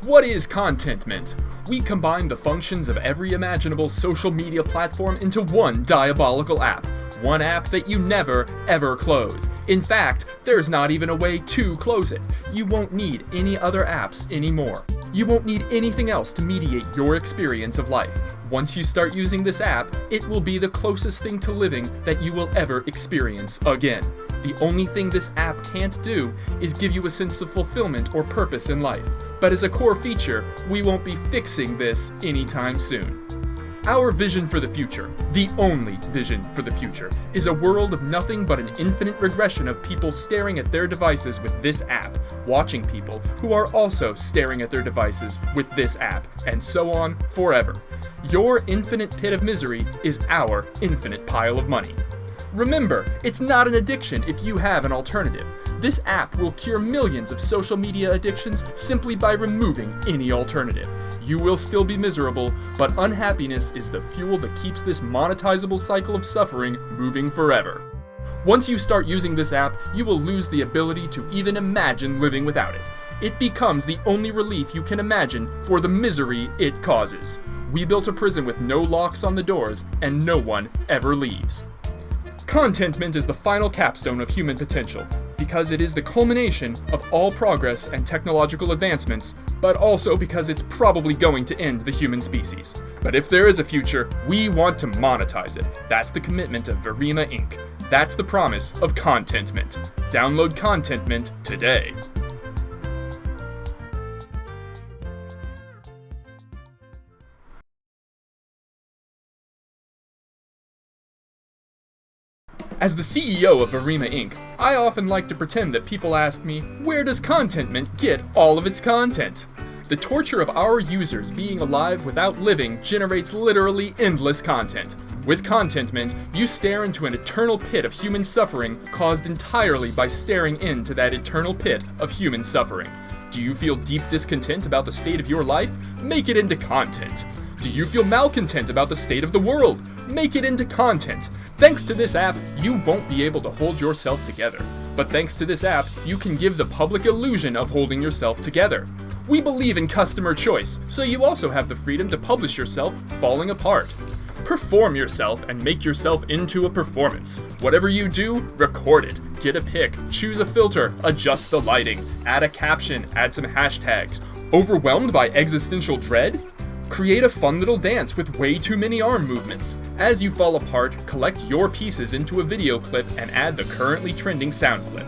What is ContentMint? We combine the functions of every imaginable social media platform into one diabolical app. One app that you never, ever close. In fact, there's not even a way to close it. You won't need any other apps anymore. You won't need anything else to mediate your experience of life. Once you start using this app, it will be the closest thing to living that you will ever experience again. The only thing this app can't do is give you a sense of fulfillment or purpose in life. But as a core feature, we won't be fixing this anytime soon. Our vision for the future, the only vision for the future, is a world of nothing but an infinite regression of people staring at their devices with this app, watching people who are also staring at their devices with this app, and so on forever. Your infinite pit of misery is our infinite pile of money. Remember, it's not an addiction if you have an alternative. This app will cure millions of social media addictions simply by removing any alternative. You will still be miserable, but unhappiness is the fuel that keeps this monetizable cycle of suffering moving forever. Once you start using this app, you will lose the ability to even imagine living without it. It becomes the only relief you can imagine for the misery it causes. We built a prison with no locks on the doors, and no one ever leaves. ContentMint is the final capstone of human potential, because it is the culmination of all progress and technological advancements, but also because it's probably going to end the human species. But if there is a future, we want to monetize it. That's the commitment of Verima Inc. That's the promise of ContentMint. Download ContentMint today. As the CEO of Verima Inc., I often like to pretend that people ask me, where does ContentMint get all of its content? The torture of our users being alive without living generates literally endless content. With ContentMint, you stare into an eternal pit of human suffering caused entirely by staring into that eternal pit of human suffering. Do you feel deep discontent about the state of your life? Make it into content. Do you feel malcontent about the state of the world? Make it into content. Thanks to this app, you won't be able to hold yourself together. But thanks to this app, you can give the public illusion of holding yourself together. We believe in customer choice, so you also have the freedom to publish yourself falling apart. Perform yourself and make yourself into a performance. Whatever you do, record it. Get a pic, choose a filter, adjust the lighting, add a caption, add some hashtags. Overwhelmed by existential dread? Create a fun little dance with way too many arm movements. As you fall apart, collect your pieces into a video clip and add the currently trending sound clip.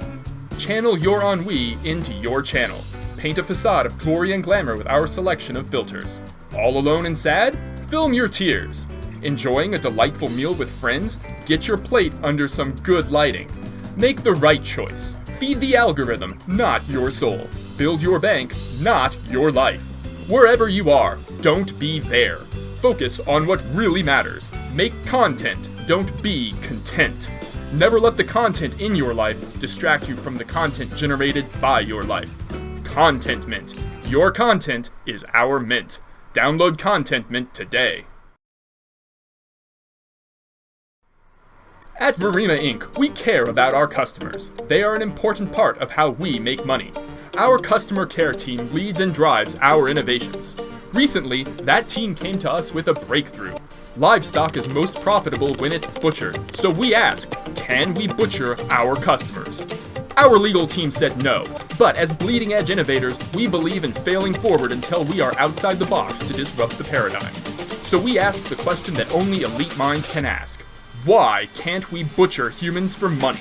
Channel your ennui into your channel. Paint a facade of glory and glamour with our selection of filters. All alone and sad? Film your tears. Enjoying a delightful meal with friends? Get your plate under some good lighting. Make the right choice. Feed the algorithm, not your soul. Build your bank, not your life. Wherever you are, don't be there. Focus on what really matters. Make content, don't be content. Never let the content in your life distract you from the content generated by your life. ContentMint. Your content is our mint. Download ContentMint today. At Verima Inc., we care about our customers. They are an important part of how we make money. Our customer care team leads and drives our innovations. Recently, that team came to us with a breakthrough. Livestock is most profitable when it's butchered, so we asked, can we butcher our customers? Our legal team said no, but as bleeding-edge innovators, we believe in failing forward until we are outside the box to disrupt the paradigm. So we asked the question that only elite minds can ask. Why can't we butcher humans for money?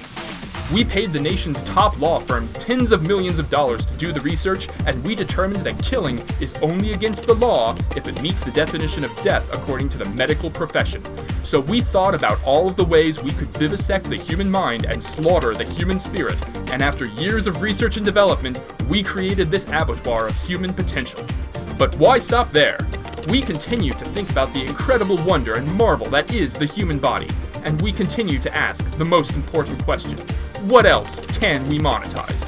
We paid the nation's top law firms tens of millions of dollars to do the research, and we determined that killing is only against the law if it meets the definition of death according to the medical profession. So we thought about all of the ways we could vivisect the human mind and slaughter the human spirit, and after years of research and development, we created this abattoir of human potential. But why stop there? We continue to think about the incredible wonder and marvel that is the human body, and we continue to ask the most important question. What else can we monetize?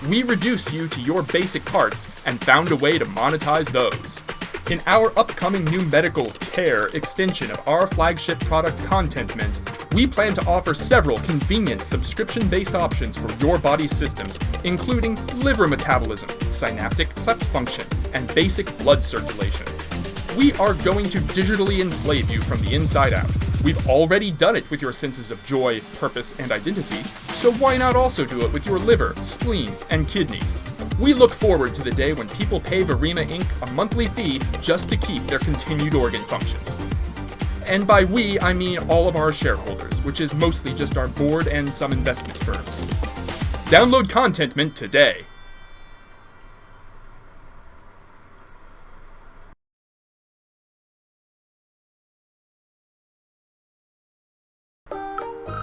We reduced you to your basic parts and found a way to monetize those. In our upcoming new medical care extension of our flagship product ContentMint, we plan to offer several convenient subscription-based options for your body's systems, including liver metabolism, synaptic cleft function, and basic blood circulation. We are going to digitally enslave you from the inside out. We've already done it with your senses of joy, purpose, and identity, so why not also do it with your liver, spleen, and kidneys? We look forward to the day when people pay Verima Inc. a monthly fee just to keep their continued organ functions. And by we, I mean all of our shareholders, which is mostly just our board and some investment firms. Download ContentMint today.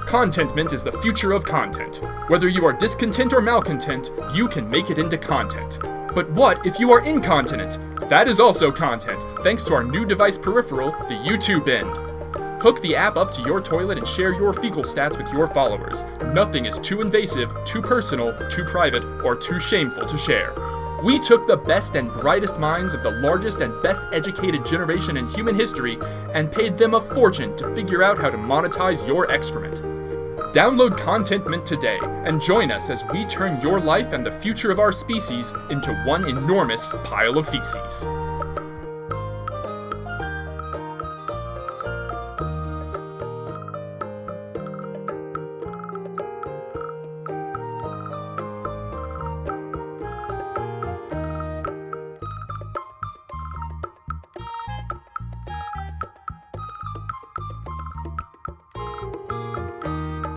ContentMint is the future of content. Whether you are discontent or malcontent, you can make it into content. But what if you are incontinent? That is also content, thanks to our new device peripheral, the YouTube End. Hook the app up to your toilet and share your fecal stats with your followers. Nothing is too invasive, too personal, too private, or too shameful to share. We took the best and brightest minds of the largest and best educated generation in human history and paid them a fortune to figure out how to monetize your excrement. Download ContentMint today and join us as we turn your life and the future of our species into one enormous pile of feces.